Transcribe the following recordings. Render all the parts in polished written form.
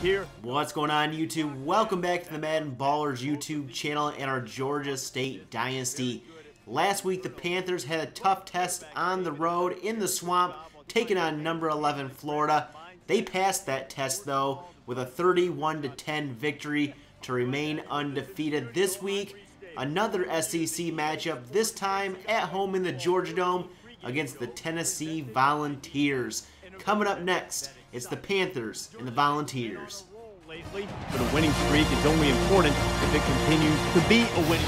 here. What's going on, YouTube? Welcome back to the MaddenBallerz YouTube channel and our Georgia State Dynasty. Last week, the Panthers had a tough test on the road in the swamp, taking on number 11 Florida. They passed that test, though, with a 31-10 victory to remain undefeated. This week, another SEC matchup, this time at home in the Georgia Dome against the Tennessee Volunteers. Coming up next, it's the Panthers and the Volunteers. Lately, but a winning streak is only important if it continues to be a winning.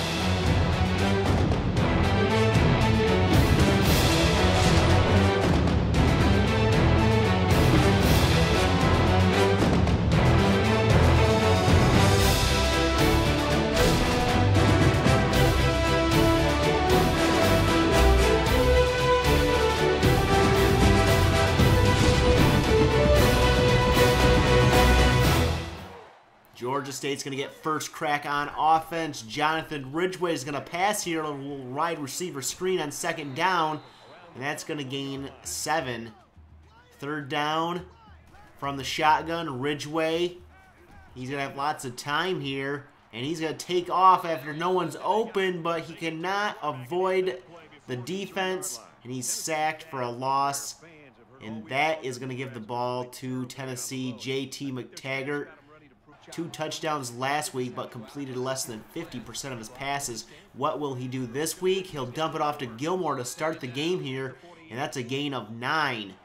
Georgia State's going to get first crack on offense. Jonathan Ridgeway is going to pass here, a little wide receiver screen on second down, and that's going to gain 7. Third down from the shotgun, Ridgeway. He's going to have lots of time here, and he's going to take off after no one's open, but he cannot avoid the defense, and he's sacked for a loss, and that is going to give the ball to Tennessee. J.T. McTaggart. 2 touchdowns last week, but completed less than 50% of his passes. What will he do this week? He'll dump it off to Gilmore to start the game here, and that's a gain of 9.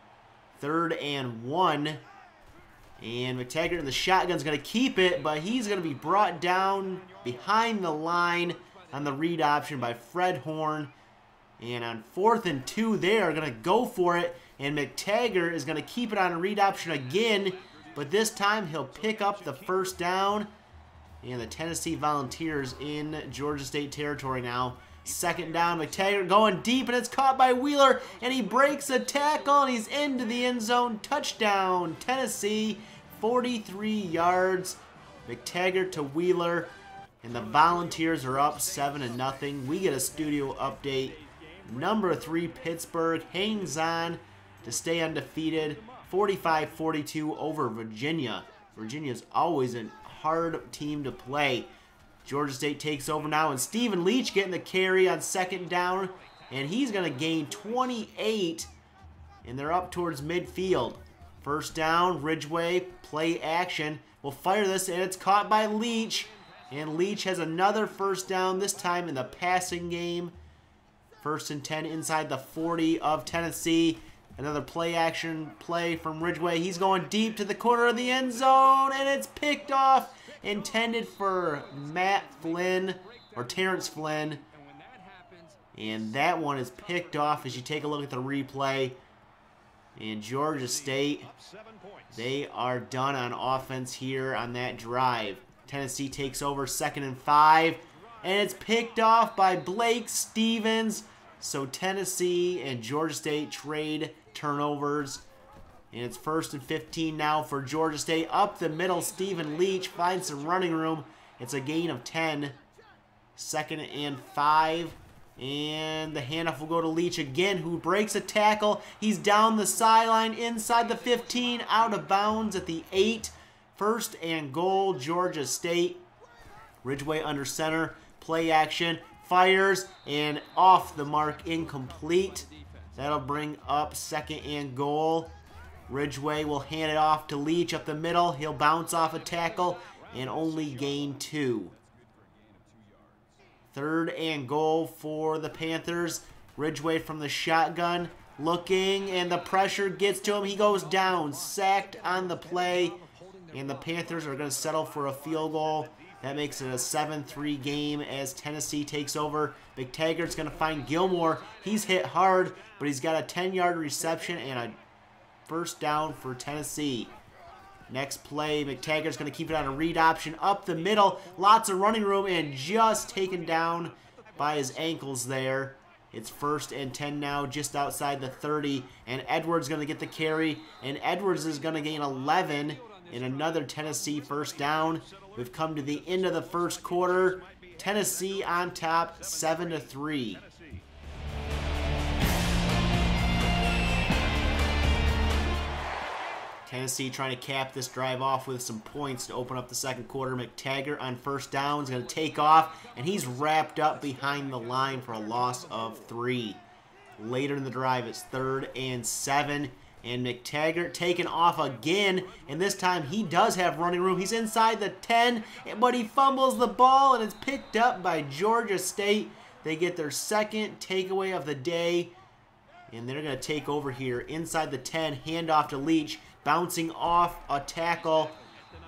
3rd and 1. And McTaggart in the shotgun's going to keep it, but he's going to be brought down behind the line on the read option by Fred Horn. And on 4th and 2, they are going to go for it, and McTaggart is going to keep it on a read option again. But this time, he'll pick up the first down. And the Tennessee Volunteers in Georgia State territory now. 2nd down, McTaggart going deep, and it's caught by Wheeler. And he breaks a tackle, and he's into the end zone. Touchdown, Tennessee, 43 yards. McTaggart to Wheeler. And the Volunteers are up 7-0. We get a studio update. Number 3, Pittsburgh hangs on to stay undefeated. 45-42 over Virginia. Virginia's always a hard team to play. Georgia State takes over now, and Stephen Leach getting the carry on 2nd down, and he's going to gain 28, and they're up towards midfield. 1st down, Ridgeway, play action. We'll fire this, and it's caught by Leach, and Leach has another 1st down, this time in the passing game. 1st and 10 inside the 40 of Tennessee. Another play action play from Ridgeway. He's going deep to the corner of the end zone, and it's picked off. Intended for Matt Flynn, or Terrence Flynn. And that one is picked off as you take a look at the replay. And Georgia State, they are done on offense here on that drive. Tennessee takes over 2nd and 5. And it's picked off by Blake Stevens. So Tennessee and Georgia State trade turnovers. And it's 1st and 15 now for Georgia State. Up the middle, Stephen Leach finds some running room. It's a gain of 10. 2nd and 5. And the handoff will go to Leach again, who breaks a tackle. He's down the sideline inside the 15, out of bounds at the 8. 1st and goal, Georgia State. Ridgeway under center, play action. Fires, and off the mark, incomplete. That'll bring up 2nd and goal. Ridgeway will hand it off to Leach up the middle. He'll bounce off a tackle and only gain 2. 3rd and goal for the Panthers. Ridgeway from the shotgun, looking, and the pressure gets to him. He goes down, sacked on the play, and the Panthers are going to settle for a field goal. That makes it a 7-3 game as Tennessee takes over. McTaggart's going to find Gilmore. He's hit hard, but he's got a 10-yard reception and a 1st down for Tennessee. Next play, McTaggart's going to keep it on a read option up the middle. Lots of running room and just taken down by his ankles there. It's 1st and 10 now, just outside the 30. And Edwards going to get the carry. And Edwards is going to gain 11 in another Tennessee 1st down. We've come to the end of the 1st quarter. Tennessee on top, 7-3. Tennessee trying to cap this drive off with some points to open up the second quarter. McTaggart on first down is going to take off, and he's wrapped up behind the line for a loss of 3. Later in the drive, it's 3rd and 7, and McTaggart taking off again, and this time he does have running room. He's inside the 10, but he fumbles the ball, and it's picked up by Georgia State. They get their second takeaway of the day, and they're going to take over here inside the 10, handoff to Leach. Bouncing off a tackle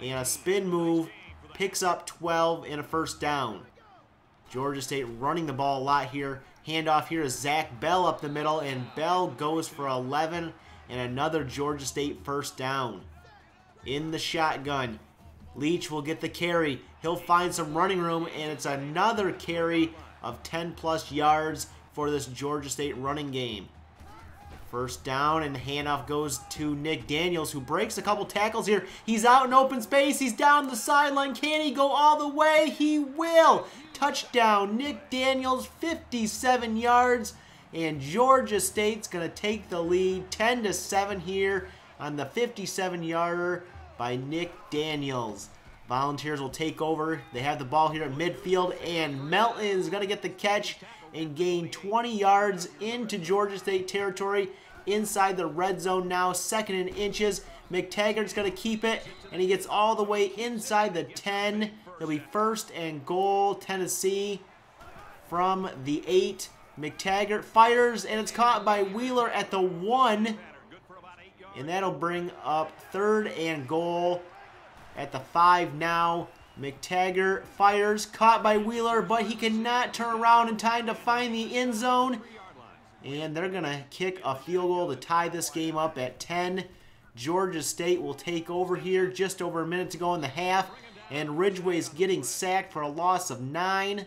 and a spin move, picks up 12 and a first down. Georgia State running the ball a lot here. Handoff here to Zach Bell up the middle, and Bell goes for 11 and another Georgia State first down. In the shotgun, Leach will get the carry. He'll find some running room, and it's another carry of 10+ yards for this Georgia State running game. First down, and the handoff goes to Nick Daniels, who breaks a couple tackles here. He's out in open space. He's down the sideline. Can he go all the way? He will. Touchdown, Nick Daniels, 57 yards. And Georgia State's going to take the lead 10-7 here on the 57-yarder by Nick Daniels. Volunteers will take over. They have the ball here at midfield, and Melton is going to get the catch and gain 20 yards into Georgia State territory inside the red zone now, 2nd and inches. McTaggart's going to keep it, and he gets all the way inside the 10. It'll be 1st and goal, Tennessee from the 8. McTaggart fires, and it's caught by Wheeler at the 1. And that'll bring up 3rd and goal at the 5 now. McTaggart fires, caught by Wheeler, but he cannot turn around in time to find the end zone. And they're going to kick a field goal to tie this game up at 10. Georgia State will take over here, just over a minute to go in the half. And Ridgway's getting sacked for a loss of 9.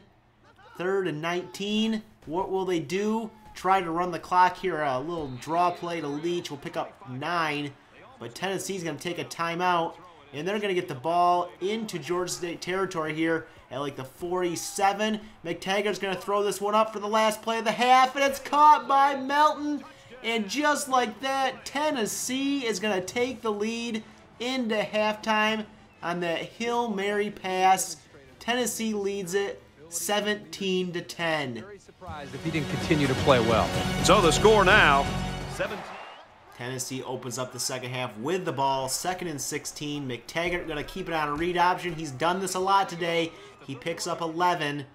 3rd and 19. What will they do? Try to run the clock here. A little draw play to Leach will pick up 9. But Tennessee's going to take a timeout. And they're going to get the ball into Georgia State territory here at like the 47. McTaggart's going to throw this one up for the last play of the half, and it's caught by Melton. And just like that, Tennessee is going to take the lead into halftime on that Hail Mary pass. Tennessee leads it 17-10. Very surprised if he didn't continue to play well. So the score now, 17. Tennessee opens up the second half with the ball, 2nd and 16. McTaggart going to keep it on a read option. He's done this a lot today. He picks up 11, and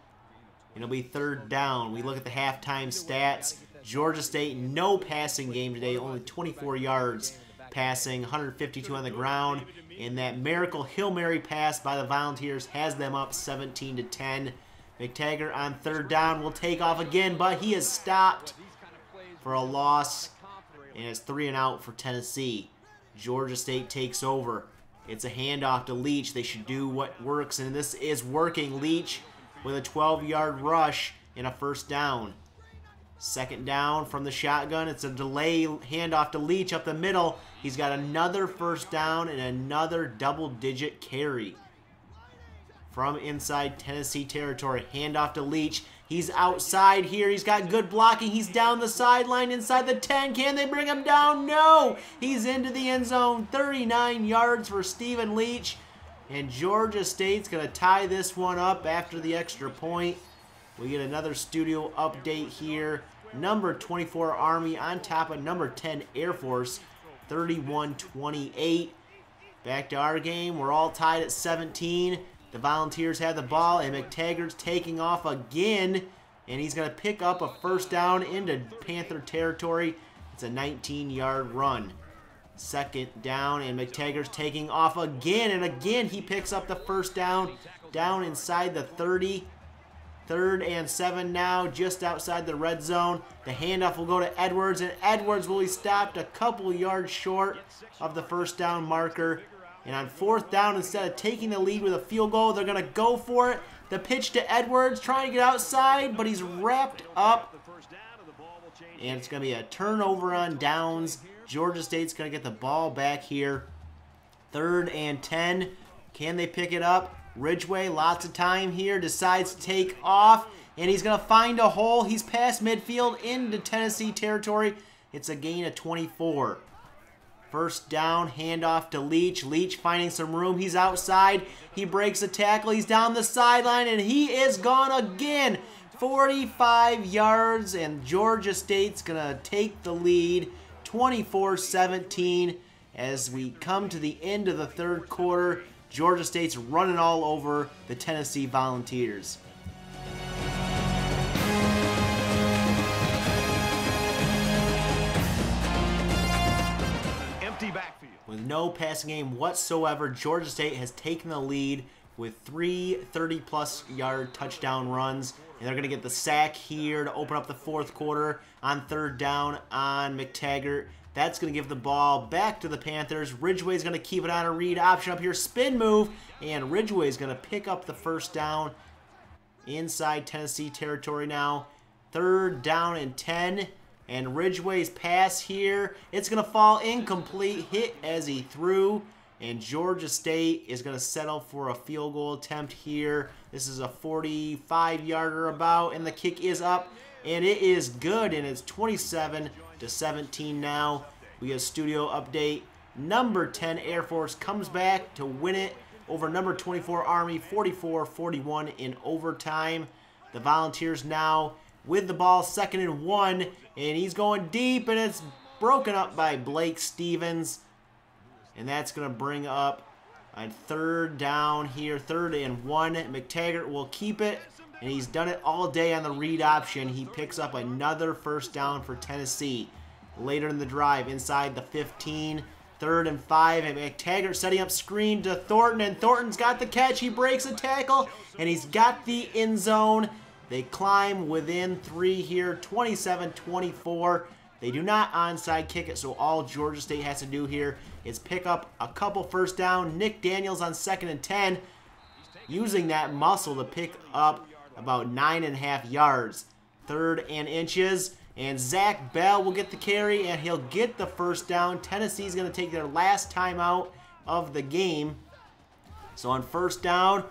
it'll be 3rd down. We look at the halftime stats. Georgia State, no passing game today, only 24 yards passing, 152 on the ground. And that miracle Hail Mary pass by the Volunteers has them up 17-10. McTaggart on 3rd down will take off again, but he is stopped for a loss. And it's 3 and out for Tennessee. Georgia State takes over. It's a handoff to Leach. They should do what works, and this is working. Leach with a 12-yard rush and a first down. 2nd down from the shotgun. It's a delay handoff to Leach up the middle. He's got another first down and another double-digit carry. From inside Tennessee territory, handoff to Leach. He's outside here. He's got good blocking. He's down the sideline inside the 10. Can they bring him down? No! He's into the end zone. 39 yards for Stephen Leach. And Georgia State's going to tie this one up after the extra point. We get another studio update here. Number 24 Army on top of number 10 Air Force. 31-28. Back to our game. We're all tied at 17. The Volunteers have the ball, and McTaggart's taking off again, and he's going to pick up a first down into Panther territory. It's a 19-yard run. 2nd down, and McTaggart's taking off again, and again he picks up the first down inside the 30. 3rd and 7 now, just outside the red zone. The handoff will go to Edwards, and Edwards will be stopped a couple yards short of the first down marker. And on 4th down, instead of taking the lead with a field goal, they're going to go for it. The pitch to Edwards, trying to get outside, but he's wrapped up. And it's going to be a turnover on downs. Georgia State's going to get the ball back here. 3rd and 10. Can they pick it up? Ridgway, lots of time here, decides to take off. And he's going to find a hole. He's past midfield into Tennessee territory. It's a gain of 24. First down, handoff to Leach. Leach finding some room. He's outside. He breaks a tackle. He's down the sideline, and he is gone again. 45 yards, and Georgia State's going to take the lead 24-17 as we come to the end of the third quarter. Georgia State's running all over the Tennessee Volunteers. With no passing game whatsoever, Georgia State has taken the lead with 3 30-plus yard touchdown runs. And they're going to get the sack here to open up the fourth quarter on third down on McTaggart. That's going to give the ball back to the Panthers. Ridgeway's going to keep it on a read option up here. Spin move. And Ridgeway's going to pick up the first down inside Tennessee territory now. Third down and 10. And Ridgeway's pass here, it's going to fall incomplete, hit as he threw. And Georgia State is going to settle for a field goal attempt here. This is a 45-yarder about, and the kick is up, and it is good, and it's 27-17 now. We have studio update. Number 10 Air Force comes back to win it over number 24 Army, 44-41 in overtime. The Volunteers now with the ball, 2nd and 1, and he's going deep, and it's broken up by Blake Stevens. And that's going to bring up a third down here, 3rd and 1. McTaggart will keep it, and he's done it all day on the read option. He picks up another first down for Tennessee. Later in the drive, inside the 15, 3rd and 5, and McTaggart setting up screen to Thornton, and Thornton's got the catch. He breaks a tackle, and he's got the end zone. They climb within 3 here, 27-24. They do not onside kick it, so all Georgia State has to do here is pick up a couple first down. Nick Daniels on 2nd and 10, using that muscle to pick up about 9.5 yards. 3rd and inches, and Zach Bell will get the carry, and he'll get the first down. Tennessee's going to take their last timeout of the game. So on first down,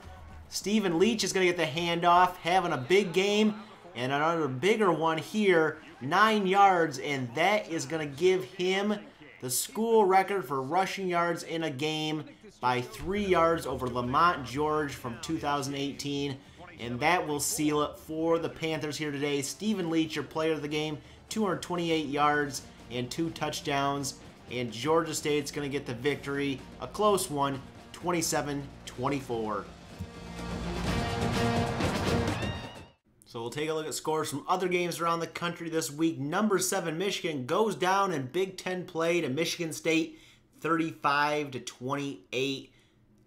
Stephen Leach is going to get the handoff, having a big game, and another bigger one here, 9 yards, and that is going to give him the school record for rushing yards in a game by 3 yards over Lamont George from 2018, and that will seal it for the Panthers here today. Stephen Leach, your player of the game, 228 yards and 2 touchdowns, and Georgia State's going to get the victory, a close one, 27-24. So we'll take a look at scores from other games around the country this week. Number 7 Michigan goes down in Big Ten play to Michigan State, 35-28.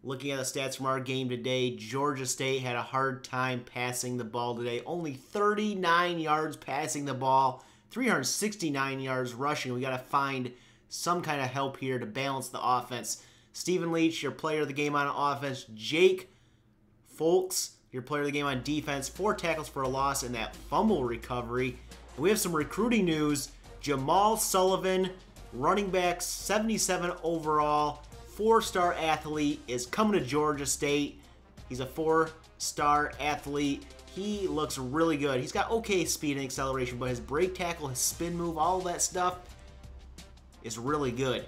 Looking at the stats from our game today, Georgia State had a hard time passing the ball today. Only 39 yards passing the ball, 369 yards rushing. We got to find some kind of help here to balance the offense. Stephen Leach, your player of the game on offense. Jake Folks, your player of the game on defense. 4 tackles for a loss in that fumble recovery. And we have some recruiting news. Jamal Sullivan, running back, 77 overall, 4-star athlete, is coming to Georgia State. He's a 4-star athlete. He looks really good. He's got okay speed and acceleration, but his break tackle, his spin move, all that stuff is really good.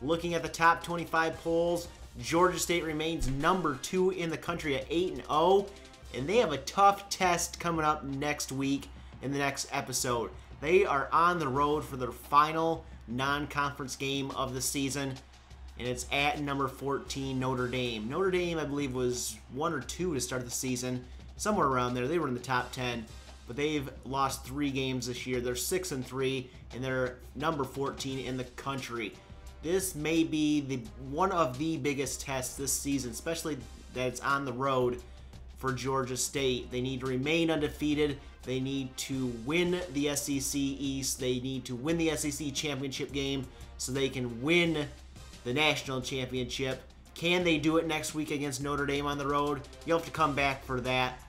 Looking at the top 25 polls, Georgia State remains number 2 in the country at 8-0, and they have a tough test coming up next week in the next episode. They are on the road for their final non-conference game of the season, and it's at number 14 Notre Dame. Notre Dame, I believe, was 1 or 2 to start the season, somewhere around there. They were in the top 10, but they've lost 3 games this year. They're 6-3, and they're number 14 in the country. This may be one of the biggest tests this season, especially that it's on the road for Georgia State. They need to remain undefeated. They need to win the SEC East. They need to win the SEC championship game so they can win the national championship. Can they do it next week against Notre Dame on the road? You'll have to come back for that.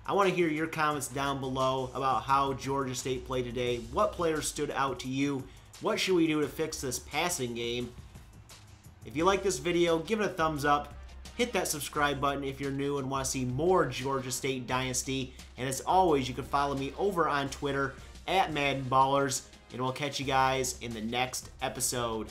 I want to hear your comments down below about how Georgia State played today. What players stood out to you? What should we do to fix this passing game? If you like this video, give it a thumbs up. Hit that subscribe button if you're new and want to see more Georgia State Dynasty. And as always, you can follow me over on Twitter at MaddenBallerz. And we'll catch you guys in the next episode.